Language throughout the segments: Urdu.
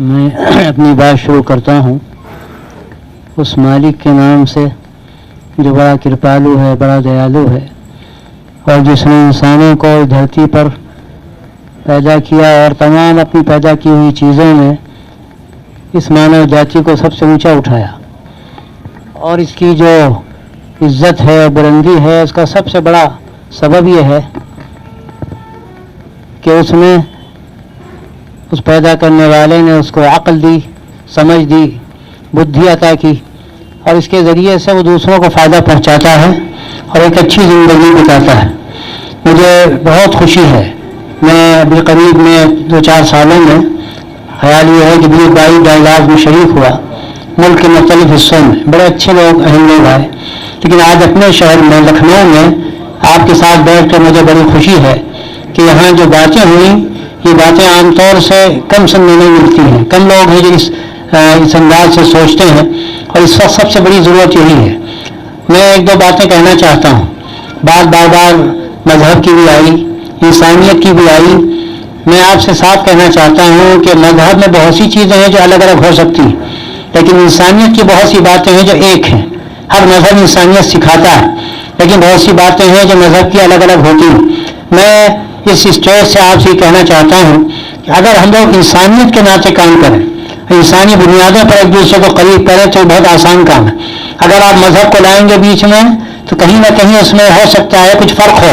میں اپنی بات شروع کرتا ہوں اس مالک کے نام سے جو بڑا کرپالو ہے، بڑا دیالو ہے، اور جس نے انسانوں کو دھرتی پر پیدا کیا اور تمام اپنی پیدا کی ہوئی چیزوں میں اس مانو جاتی کو سب سے اونچا اٹھایا، اور اس کی جو عزت ہے اور بلندی ہے اس کا سب سے بڑا سبب یہ ہے کہ اس نے اس پیدا کرنے والے نے اس کو عقل دی، سمجھ دی، بدھی عطا کی، اور اس کے ذریعے سے وہ دوسروں کو فائدہ پہنچاتا ہے اور ایک اچھی زندگی بتاتا ہے۔ مجھے بہت خوشی ہے، میں ابھی قریب میں 2-4 سالوں میں خیال یہ ہے کہ 22 ڈائلاگ میں شریک ہوا ملک کے مختلف حصوں میں، بڑے اچھے لوگ، اہم لوگ آئے، لیکن آج اپنے شہر میں لکھنؤ میں آپ کے ساتھ بیٹھ کر مجھے بڑی خوشی ہے کہ یہاں جو باتیں ہوئیں یہ باتیں عام طور سے کم سننے میں ملتی ہیں، کم لوگ ہیں جو اس انداز سے سوچتے ہیں، اور اس وقت سب سے بڑی ضرورت یہی ہے۔ میں 1-2 باتیں کہنا چاہتا ہوں۔ بار بار مذہب کی بھی آئی، انسانیت کی بھی آئی۔ میں آپ سے صاف کہنا چاہتا ہوں کہ مذہب میں بہت سی چیزیں ہیں جو الگ الگ ہو سکتی ہیں، لیکن انسانیت کی بہت سی باتیں ہیں جو ایک ہیں۔ ہر مذہب انسانیت سکھاتا ہے، لیکن بہت سی باتیں ہیں جو مذہب کی الگ الگ ہوتی ہیں۔ میں اس اسٹیج سے آپ سے کہنا چاہتا ہوں کہ اگر ہم لوگ انسانیت کے ناطے کام کریں، انسانی بنیادوں پر ایک دوسرے کو قریب کریں تو بہت آسان کام ہے۔ اگر آپ مذہب کو لائیں گے بیچ میں تو کہیں نہ کہیں اس میں ہو سکتا ہے کچھ فرق ہو،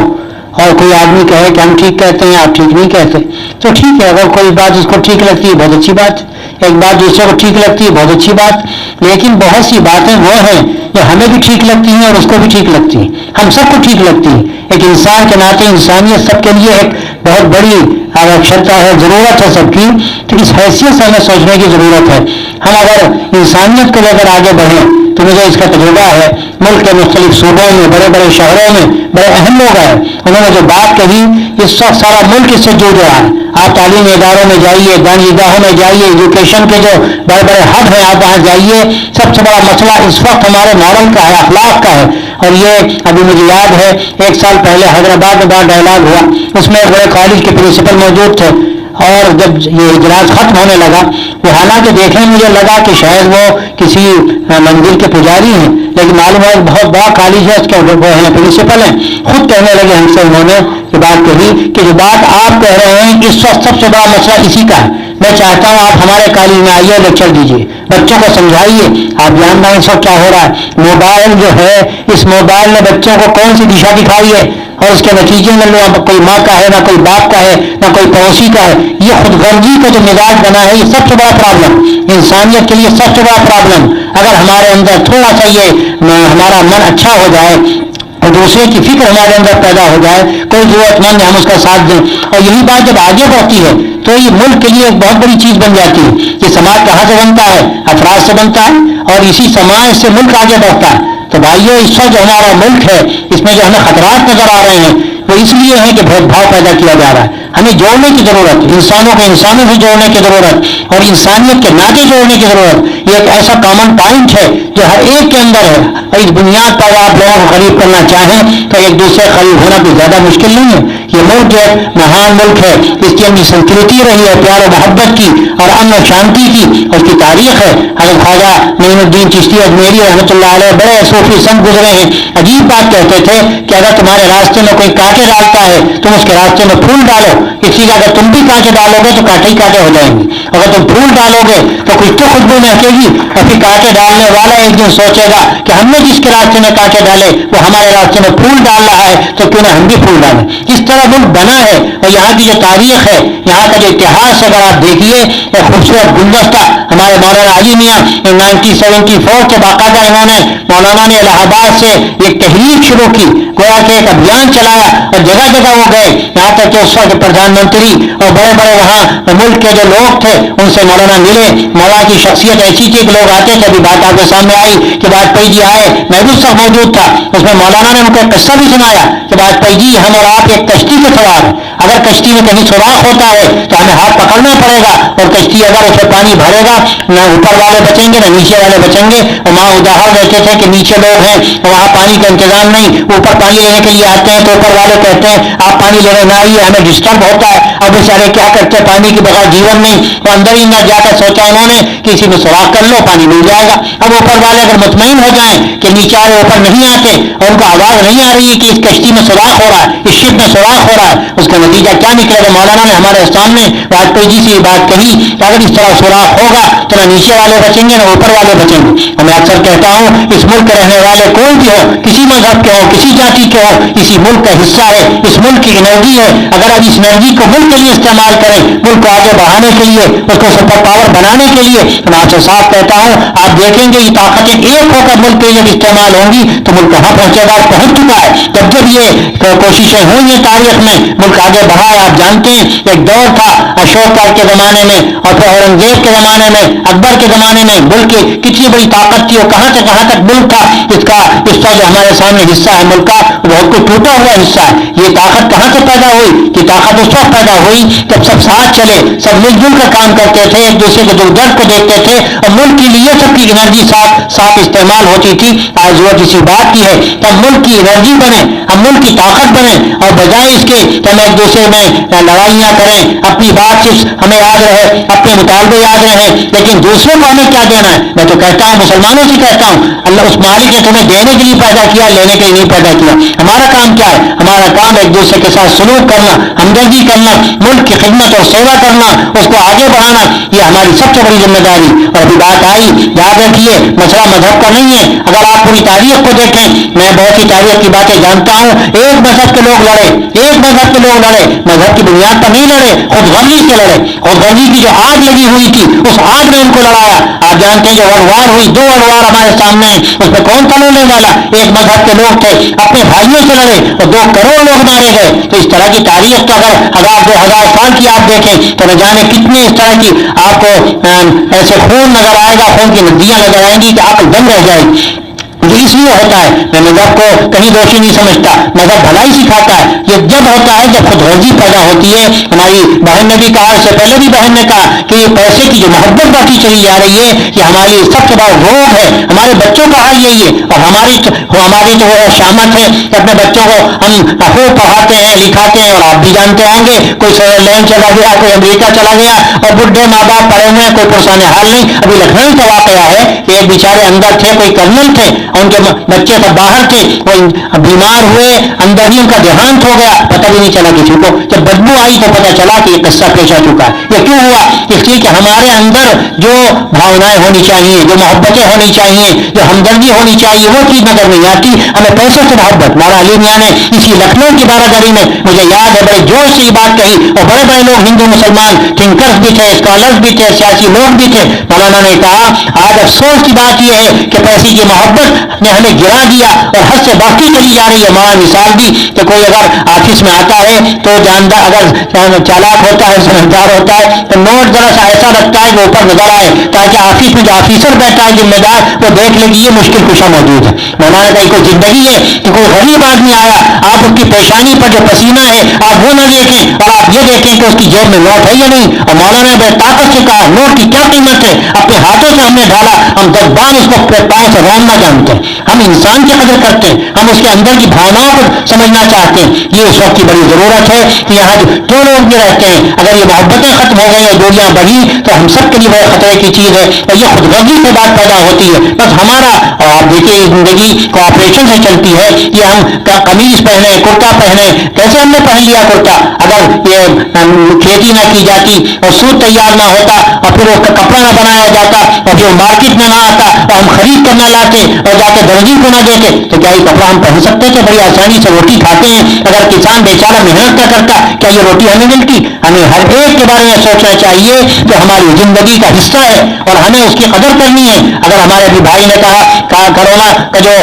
اور کوئی آدمی کہے کہ ہم ٹھیک کہتے ہیں، آپ ٹھیک نہیں کہتے، تو ٹھیک ہے، اگر کوئی بات اس کو ٹھیک لگتی ہے بہت اچھی بات، ایک بات دوسرے کو ٹھیک لگتی ہے بہت اچھی بات، لیکن بہت سی باتیں وہ ہیں جو ہمیں بھی ٹھیک لگتی ہیں اور اس کو بھی ٹھیک لگتی ہیں، ہم سب کو ٹھیک لگتی ہیں۔ ایک انسان کے ناطے انسانیت سب کے لیے ایک بہت بڑی آوشکتا ہے، ضرورت ہے سب کی، تو اس حیثیت سے ہمیں سوچنے کی ضرورت ہے۔ ہم اگر انسانیت کو لے کر آگے بڑھیں تو مجھے اس کا تجربہ ہے، ملک کے مختلف صوبوں میں، بڑے بڑے شہروں میں بڑے اہم لوگ آئے، انہوں نے جو بات کہی اس وقت سارا ملک اس سے جڑ رہا ہے۔ آپ تعلیمی اداروں میں جائیے، دانشگاہوں میں جائیے، ایجوکیشن کے جو بڑے بڑے ہب ہیں آپ وہاں جائیے، سب سے بڑا مسئلہ اس وقت ہمارے ماڈل کا ہے، اخلاق کا ہے۔ اور یہ ابھی مجھے یاد ہے 1 سال پہلے حیدرآباد میں بڑا ڈائلاگ ہوا، اس میں ایک بڑے کالج کے پرنسپل موجود تھے، اور جب یہ اجلاس ختم ہونے لگا، وہ حالانکہ دیکھنے مجھے لگا کہ شاید وہ کسی مندر کے پجاری ہیں، لیکن معلوم ہے بہت بڑا کالج ہے، اس کے وہ ہیں پرنسپل ہیں، خود کہنے لگے ہم سے، انہوں نے یہ بات کہی کہ جو بات آپ کہہ رہے ہیں اس وقت سب سے بڑا مسئلہ اسی کا ہے۔ میں چاہتا ہوں آپ ہمارے کالج میں آئیے، لیکچر دیجیے، بچوں کو سمجھائیے۔ آپ جان رہے ہیں اس وقت کیا ہو رہا ہے، موبائل جو ہے، اس موبائل نے بچوں کو کون سی دشا دکھائی ہے، اور اس کے نتیجے میں نہ کوئی ماں کا ہے، نہ کوئی باپ کا ہے، نہ کوئی پڑوسی کا ہے۔ یہ خود غرضی کا جو مزاج بنا ہے، یہ سب سے بڑا پرابلم، انسانیت کے لیے سب سے بڑا پرابلم۔ اگر ہمارے اندر تھوڑا سا یہ ہمارا من اچھا ہو جائے اور دوسرے کی فکر ہمارے اندر پیدا ہو جائے، کوئی ضرورت مند ہے ہم اس کا ساتھ دیں، اور یہی بات جب آگے بڑھتی ہے تو یہ ملک کے لیے ایک بہت بڑی چیز بن جاتی ہے۔ یہ سماج کہاں سے بنتا ہے؟ افراد سے بنتا ہے، اور اسی سماج سے ملک آگے بڑھتا ہے۔ تو بھائیو، اس وقت جو ہمارا ملک ہے اس میں جو ہمیں خطرات نظر آ رہے ہیں وہ اس لیے ہے کہ بھید بھاؤ پیدا کیا جا رہا ہے۔ ہمیں جوڑنے کی ضرورت، انسانوں کو انسانوں سے جوڑنے کی ضرورت اور انسانیت کے ناطے جوڑنے کی ضرورت۔ یہ ایک ایسا کامن پوائنٹ ہے جو ہر ایک کے اندر ہے، اور اس بنیاد پر آپ لوگوں کو قریب کرنا چاہیں تو ایک دوسرے قریب ہونا کوئی زیادہ مشکل نہیں ہے۔ یہ ملک جو مہان ملک ہے، اس کی اندر سنسکرتی رہی ہے، پیار و محبت کی اور امن و شانتی کی، اس کی تاریخ ہے۔ حضرت خواجہ معین الدین چشتی اجمیری رحمۃ اللہ علیہ بڑے صوفی سنت گزرے ہیں، عجیب بات کہتے تھے کہ اگر تمہارے راستے میں کوئی کانٹے ڈالتا ہے تم اس کے راستے میں پھول ڈالو، اسی لیے اگر تم بھی کانٹے ڈالو گے تو کانٹے ہی کانٹے ہو جائیں گے۔ اگر تم پھول ڈالو گے تو کچھ تو خوشبو مہکے گی، اور پھر کانٹے ڈالنے والا ایک دن سوچے گا کہ ہم نے جس کے راستے میں کانٹے ڈالے وہ ہمارے راستے میں پھول ڈال رہا ہے، تو کیوں نہ ہم بھی پھول ڈالیں۔ اس طرح ملک بنا ہے، اور یہاں کی جو تاریخ ہے، یہاں کا جو اتہاس اگر آپ دیکھیے، ایک خوبصورت گلدستہ ہمارے مولانا علی میاں 1974 کے باقاعدہ انہوں نے مولانا نے الہ آباد سے ایک تحریک شروع کی، گویا کہ ایک ابھیان چلایا، اور جگہ جگہ وہ گئے، یہاں تک کہ اس وقت پردھان منتری اور بڑے بڑے وہاں ملک کے جو لوگ تھے ان سے مولانا ملے۔ مولانا کی شخصیت ایسی تھی کہ لوگ آتے تھے، ابھی بات آپ کے سامنے آئی کہ واجپئی جی آئے، میں بھی اس وقت موجود تھا، اس میں مولانا نے ان کو ایک قصہ بھی سنایا کہ واجپئی جی ہم اور آپ ایک کشتی کشتی کے سوار ہیں. اگر کشتی میں کہیں سوراخ ہوتا ہے تو ہمیں ہاتھ پکڑنا پڑے گا, اور کشتی اگر اس میں پانی بھرے گا نہ اوپر والے بچیں گے نہ نیچے والے بچیں گے. اور وہاں اداہر رہتے تھے کہ نیچے لوگ ہیں وہاں پانی کا انتظام نہیں, اوپر پانی لینے کے لیے آتے ہیں تو اوپر والے کہتے ہیں آپ پانی لینے نہ آئیے, ہمیں ڈسٹرب ہوتا ہے. اب بیچارے کیا کرتے ہیں, پانی کے بغیر جیون نہیں, تو اندر ہی نہ جا کر سوچا انہوں نے کہ اسی میں سوراخ کر لو پانی مل جائے گا. اب اوپر والے اگر مطمئن ہو جائیں کہ نیچے والے اوپر نہیں آتے اور ان کو آواز نہیں آ رہی ہے کہ اس کشتی میں سوراخ ہو رہا ہے, اس شپ میں سوراخ ہو رہا ہے, اس کا نتیجہ کیا نکلے گا؟ مولانا نے ہمارے سامنے واجپئی سے یہ بات کہی کہ اگر اس طرح سوراخ ہوگا تو نہ نیچے والے بچیں گے نہ اوپر والے بچیں گے. میں اکثر کہتا ہوں اس ملک کے رہنے والے کوئی بھی ہو, کسی مذہب کے ہو, کسی جاتی کے ہو, اسی ملک کا حصہ ہے, اس ملک کی انرجی ہے. اگر اب اس انرجی کو ملک کے لیے استعمال کریں, ملک کو آگے بڑھانے کے لیے, اس کو سپر پاور بنانے کے لیے, تو میں آپ سے صاف کہتا ہوں آپ دیکھیں گے یہ طاقتیں ایک ہو کر ملک کے لیے استعمال ہوں گی تو ملک کہاں پہنچے گا, پہنچ چکا ہے. جب جب یہ کوششیں ہوئی ہیں تاریخ میں, ملک آگے بڑھا ہے. آپ جانتے ہیں ایک دور تھا اشوک کے زمانے میں اور پھر اورنگزیب کے زمانے میں, اکبر کے زمانے میں ملک کی کتنی بڑی طاقت تھی, اور کہاں سے کہاں تک ملک تھا. اس کا جو ہمارے سامنے حصہ ہے ملک کا بہت کچھ ٹوٹا ہوا حصہ ہے. یہ طاقت کہاں سے پیدا ہوئی؟ یہ طاقت اس وقت پیدا ہوئی جب سب ساتھ چلے, سب مل جل کر کام کرتے تھے, ایک دوسرے کے دکھ درد کو دیکھتے تھے اور ملک کے لیے سب کی انرجی ساتھ استعمال ہوتی تھی. آج ضرورت اسی بات کی ہے کہ ہم ملک کی انرجی بنے, ہم ملک کی طاقت بنے, اور بجائے اس کے کہ ہم ایک دوسرے میں لڑائیاں کریں, اپنی بات صرف ہمیں یاد رہے, اپنے مطالبے یاد رہیں, لیکن دوسروں کو ہمیں کیا دینا ہے. میں تو کہتا ہوں مسلمانوں سے کہتا ہوں اللہ اس مالک نے تمہیں دینے کے لیے پیدا کیا, لینے کے لیے نہیں پیدا کیا. ہمارا کام کیا ہے؟ ہمارا کام ایک دوسرے کے ساتھ سلوک کرنا, ہمدردی کرنا, ملک کی خدمت اور سیوا کرنا, اس کو آگے بڑھانا, یہ ہماری سب سے بڑی ذمہ داری. اور ابھی بات آئی, یاد رکھیے مسئلہ مذہب کا نہیں ہے. اگر آپ پوری تاریخ کو دیکھیں, میں بہت سی تاریخ کی باتیں جانتا ہوں, ایک مذہب کے لوگ لڑے, مذہب کی بنیاد پر نہیں لڑے, خود غرضی سے لڑے. خود غرضی کی جو آگ لگی ہوئی تھی اس آگ نے ان کو لڑایا. آپ جانتے ہیں جو ورلڈ وار ہوئی, 2 ورلڈ وار ہمارے سامنے ہیں, اس میں کون تھا لڑنے والا؟ ایک مذہب کے لوگ تھے, اپنے بھائیوں سے لڑے اور 2 کروڑ لوگ مارے گئے. تو اس طرح کی تاریخ تو اگر 1000-2000 سال کی آپ دیکھیں تو نہ جانے کتنے اس طرح کی آپ کو ایسے خون نظر آئے گا, خون کی ندیاں نظر آئیں گی کہ عقل دم رہ جائے گی. جو اس لیے ہوتا ہے, میں مذہب کو کہیں دوشی نہیں سمجھتا, مذہب بھلائی سکھاتا ہے. یہ جب ہوتا ہے جب خود غرضی پیدا ہوتی ہے. ہماری بہن نے بھی کہا, اس سے پہلے بھی بہن نے کہا کہ یہ پیسے کی جو محبت بڑھتی چلی جا رہی ہے یہ ہماری سب سے بڑا روگ ہے. ہمارے بچوں کا حال یہی ہے, اور ہماری تو وہ شامت ہے کہ اپنے بچوں کو ہم خوب پڑھاتے ہیں لکھاتے ہیں. اور آپ بھی جانتے ہوں گے, کوئی سوئٹزرلینڈ چلا گیا, کوئی امریکہ چلا گیا, اور بڈھے ماں باپ پڑے ہوئے ہیں, کوئی پرسان حال نہیں. ابھی لکھنؤ کا واقعہ ہے کہ ایک بیچارے اندر تھے, کوئی کرنل تھے, ان کے بچے سب باہر تھے, وہ بیمار ہوئے, اندر ہی ان کا دیہانت ہو گیا, پتہ بھی نہیں چلا کسی کو. جب بدبو آئی تو پتہ چلا کہ یہ قصہ پیش آ چکا ہے. یہ کیوں ہوا؟ اس لیے کہ ہمارے اندر جو بھاونائیں ہونی چاہیے, جو محبتیں ہونی چاہیے, جو ہمدردی ہونی چاہیے, وہ چیز نظر نہیں آتی. ہمیں پیسے سے محبت. مولانا علی میاں نے اسی لکھنؤ کی بارہداری میں مجھے یاد ہے بڑے جوش سے یہ بات کہی, اور بڑے بڑے لوگ ہندو مسلمان تھنکرز بھی تھے, اسکالرز بھی تھے, سیاسی لوگ بھی تھے. مولانا نے کہا آج افسوس کی بات یہ ہے کہ پیسے کی محبت نے ہمیں گرا دیا اور حد سے باقی چلی جا رہی ہے. مولانا مثال دی کہ کوئی اگر آفس میں آتا ہے تو جاندار, اگر چالاک ہوتا ہے, سمجھدار ہوتا ہے, تو نوٹ ذرا سا ایسا رکھتا ہے کہ اوپر نظر آئے, تاکہ آفس میں جو آفیسر بیٹھا ہے ذمہ دار, وہ دیکھ لے کہ یہ مشکل کشا موجود ہے. مولانا کا کوئی زندگی ہے کہ کوئی غریب آدمی آیا, آپ اس کی پیشانی پر جو پسینہ ہے آپ وہ نہ دیکھیں, اور آپ یہ دیکھیں کہ اس کی جیب میں نوٹ ہے یا نہیں. اور مولانا نے طاقت سے کہا نوٹ کی کیا قیمت ہے, اپنے ہاتھوں سے ہم نے ڈالا, ہم 10 بار اس کو پاؤں سے روننا جانتے ہیں. ہم انسان کی قدر کرتے ہیں, ہم اس کے اندر کی بھاوناؤں کو سمجھنا چاہتے ہیں. یہ اس وقت کی بڑی ضرورت ہے کہ یہاں جو لوگ بھی رہتے ہیں, اگر یہ محبتیں ختم ہو گئی اور دوریاں بڑھی تو ہم سب کے لیے بڑے خطرے کی چیز ہے. اور یہ خود غرضی سے بات پیدا ہوتی ہے. بس ہمارا, اور آپ دیکھیے یہ زندگی کوآپریشن سے چلتی ہے. یہ ہم قمیض پہنے, کرتا پہنے, کیسے ہم نے پہن لیا کرتا, اگر یہ کھیتی نہ کی جاتی اور سوت تیار نہ ہوتا اور پھر اس کا کپڑا نہ بنایا جاتا اور پھر مارکیٹ میں نہ آتا اور ہم خرید کر نہ لاتے اور جا کے درزی کو نہ دیتے, تو کیا یہ کپڑا ہم پہن سکتے تھے؟ بڑی آسانی سے روٹی کھاتے ہیں. اگر کسان بیچارہ محنت نہ کرتا کیا یہ روٹی ہمیں ملتی؟ ہمیں ہر ایک کے بارے میں سوچنا چاہیے کہ ہماری زندگی کا حصہ ہے اور ہمیں اس کی قدر کرنی ہے. اگر ہمارے ابھی بھائی نے کہا کرونا کا جو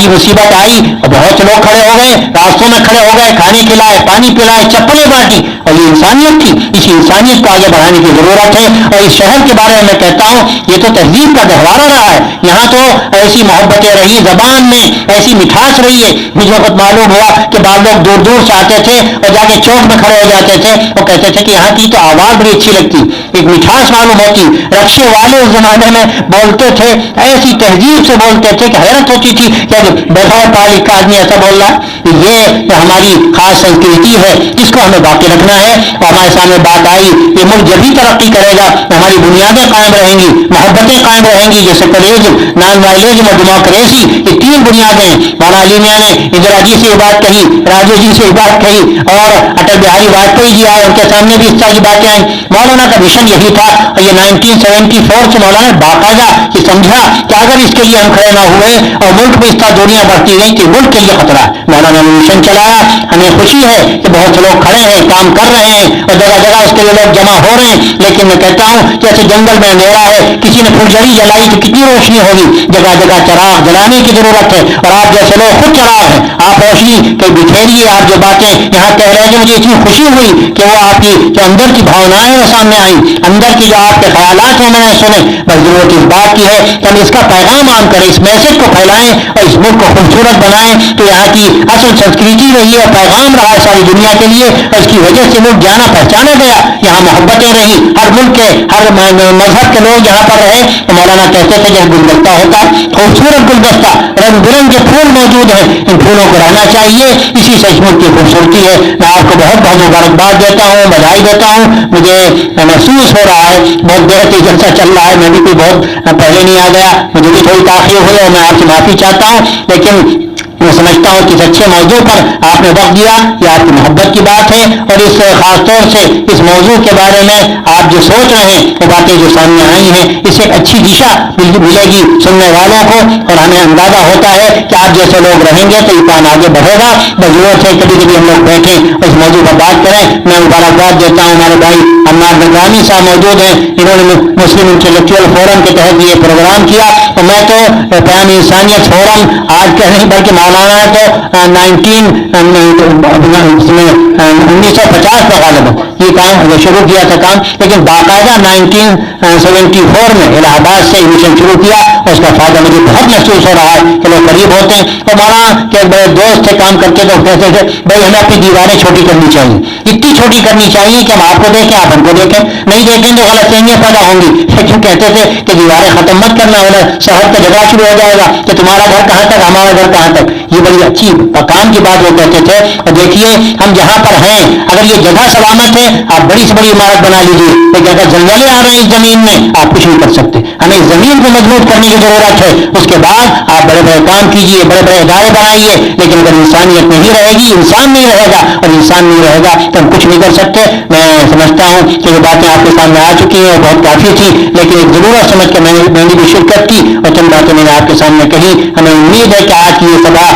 مصیبت آئی, بہت سے لوگ کھڑے ہو گئے, راستوں میں کھڑے ہو گئے, کھانے کھلائے, پانی پلائے, چپلیں بانٹی, اور یہ انسانیت تھی. اسی انسانیت کو آگے بڑھانے کی ضرورت ہے. اور اس شہر کے بارے میں میں کہتا ہوں یہ تو تہذیب کا گہوارہ رہا ہے. یہاں تو ایسی محبتیں باتیں رہی, زبان میں ایسی مٹھاس رہی ہے. مجھے وقت معلوم ہوا کہ بعض لوگ دور دور سے آتے تھے اور جا کے چوک میں کھڑے ہو جاتے تھے, وہ کہتے تھے کہ یہاں کی تو آواز بڑی اچھی لگتی, ایک مٹھاس معلوم ہوتی. رکشے والے اس زمانے میں بولتے تھے, ایسی تہذیب سے بولتے تھے کہ حیرت ہوتی تھی کہ بیٹھا ہوا پڑھا لکھا آدمی ایسا بول رہا. یہ ہماری خاص سنسکرتی ہے, جس کو ہمیں باقی رکھنا ہے. اور ہمارے سامنے بات آئی, یہ ملک جب بھی ترقی کرے گا, ہماری بنیادیں قائم رہیں گی, محبتیں قائم رہیں گی, جیسے سیکولرزم, نان وائلنس اور ڈیموکریسی, یہ تین بنیادیں ہیں. مولانا علی میاں نے اندرا جی سے بات کہی, راجیو جی سے بات کہی, اور اٹل بہاری واجپئی جی آئے, ان کے سامنے بھی اس طرح کی باتیں آئیں. مولانا کا مشن یہی تھا, اور یہ 1974 سے مولانا نے باقاعدہ یہ سمجھا کہ اگر اس کے لیے ہم کھڑے نہ ہوئے اور ملک میں اس طرح دوریاں بڑھتی گئی کہ ملک کے لیے خطرہ ہے. مولانا نے مشن چلایا. ہمیں خوشی ہے کہ بہت سے لوگ کھڑے ہیں, کام کر رہے ہیں, اور جگہ جگہ اس کے لیے لوگ جمع ہو رہے ہیں. لیکن میں کہتا ہوں جیسے جنگل میں اندھیرا ہے, کسی نے پھلجھڑی جلائی تو کتنی روشنی ہوگی, جگہ جگہ چراغ جلانے کی ضرورت ہے. اور آپ جیسے لوگ خود چراغ ہیں, آپ روشنی کے بکھیریے. آپ جو باتیں یہاں کہہ رہے ہیں, مجھے اتنی خوشی ہوئی کہ وہ آپ کی جو اندر کی بھاونائیں وہ سامنے آئیں, اندر کی جو آپ کے خیالات ہیں میں نے سنے. بس ضرورت اس بات کی ہے کہ ہم اس کا پیغام عام کریں, اس میسج کو پھیلائیں اور اس ملک کو خوبصورت بنائیں. تو یہاں کی اصل سنسکرتی رہی ہے, پیغام رہا ہے ساری دنیا کے لیے, اور اس کی وجہ سے ملک جانا پہچانا گیا. یہاں محبتیں رہی, ہر ملک کے ہر مذہب کے لوگ یہاں پر رہے. تو مولانا کہتے تھے جب گلدستہ ہوتا ہے, خوبصورت گلدستہ, رنگ برنگ کے پھول موجود ہیں, ان پھولوں کو رہنا چاہیے, اسی سے اس ملک کی خوبصورتی ہے. میں آپ کو بہت بہت مبارکباد دیتا ہوں, بدھائی دیتا ہوں. مجھے محسوس ہو رہا ہے بہت دیر سے جلسہ چل رہا ہے, میں بھی کوئی بہت پہلے نہیں آ گیا, مجھے بھی تھوڑی تاخیر ہوئی اور میں آپ سے معافی چاہتا ہوں. لیکن میں سمجھتا ہوں کہ اس اچھے موضوع پر آپ نے وقت دیا, یہ آپ کی محبت کی بات ہے. اور اس خاص طور سے اس موضوع کے بارے میں آپ جو سوچ رہے ہیں, وہ باتیں جو سامنے آئی ہیں, اس سے ایک اچھی دشا ملے گی سننے والوں کو. اور ہمیں اندازہ ہوتا ہے کہ آپ جیسے لوگ رہیں گے تو یہ کام آگے بڑھے گا. بس ضرورت ہے کبھی کبھی ہم لوگ بیٹھیں اور اس موضوع پر بات کریں. میں مبارکباد دیتا ہوں, ہمارے بھائی عمار نگرانی صاحب موجود ہیں, انہوں نے مسلم انٹلیکچوئل فورم کے تحت یہ پروگرام کیا. اور میں تو پیام انسانیت فورم آج کہہ نہیں بلکہ مولانا تو 1950 میں غالباً یہ کام شروع کیا تھا کام, لیکن باقاعدہ 1974 میں الہ آباد سے مشن شروع کیا. اور اس کا فائدہ مجھے بہت محسوس ہو رہا ہے کہ لوگ قریب ہوتے ہیں. اور مولانا کے بڑے دوست تھے, کام کرتے تھے, کہتے تھے بھائی ہمیں اپنی دیواریں چھوٹی کرنی چاہیے, اتنی چھوٹی کرنی چاہیے کہ ہم آپ کو دیکھیں, آپ ہم کو دیکھیں. نہیں دیکھیں تو غلط فہمیاں پیدا ہوں گی. لیکن کہتے تھے کہ دیواریں ختم مت کرنا, ورنہ شہر کا جھگڑا شروع ہو جائے گا کہ تمہارا گھر کہاں تک, ہمارا گھر کہاں تک. یہ بڑی اچھی کام کی بات وہ کہتے تھے. اور دیکھیے ہم جہاں پر ہیں, اگر یہ جگہ سلامت ہے آپ بڑی سے بڑی عمارت بنا لیجیے, لیکن اگر زلزلے آ رہے ہیں اس زمین میں آپ کچھ نہیں کر سکتے. ہمیں اس زمین کو مضبوط کرنے کی ضرورت ہے. اس کے بعد آپ بڑے بڑے کام کیجیے, بڑے بڑے ادارے بنائیے, لیکن اگر انسانیت نہیں رہے گی, انسان نہیں رہے گا, اور انسان نہیں رہے گا تو ہم کچھ نہیں کر سکتے. میں سمجھتا ہوں کہ یہ باتیں آپ کے سامنے آ چکی ہیں, بہت کافی تھی, لیکن ایک ضرورت سمجھ کے میں نے بھی شرکت کی اور چند باتیں میں نے آپ کے سامنے کہی. ہمیں امید ہے کہ آج کی یہ سبھا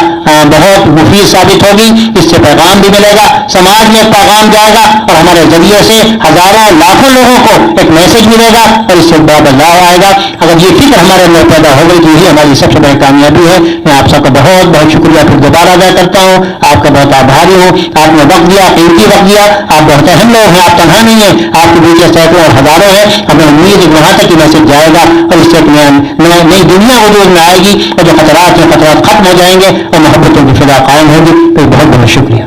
بہت مفید ثابت ہوگی, اس سے پیغام بھی ملے گا, سماج میں پیغام جائے گا, اور ہمارے ذریعے سے ہزاروں لاکھوں لوگوں کو ایک میسج ملے گا, اور اس سے بڑا بدلاؤ آئے گا. اگر یہ فکر ہمارے اندر پیدا ہو گئی تو یہی ہماری سب سے بڑی کامیابی ہے. میں آپ سب کا بہت بہت شکریہ پھر دوبارہ ادا کرتا ہوں, آپ کا بہت آبھاری ہوں. آپ نے وقت دیا, قیمتی وقت دیا, آپ بہت اہم لوگ ہیں, آپ تنہا نہیں ہیں, آپ کے بیچ سینکڑوں اور ہزاروں ہیں. ہمیں امید ہے کہ وہاں تک یہ میسج جائے گا, اور اس سے نئی دنیا وجود میں آئے گی, اور جو خطرات ہیں خطرات ختم ہو جائیں گے, اور محبتوں کی فضا قائم ہوگی. تو بہت بہت شکریہ.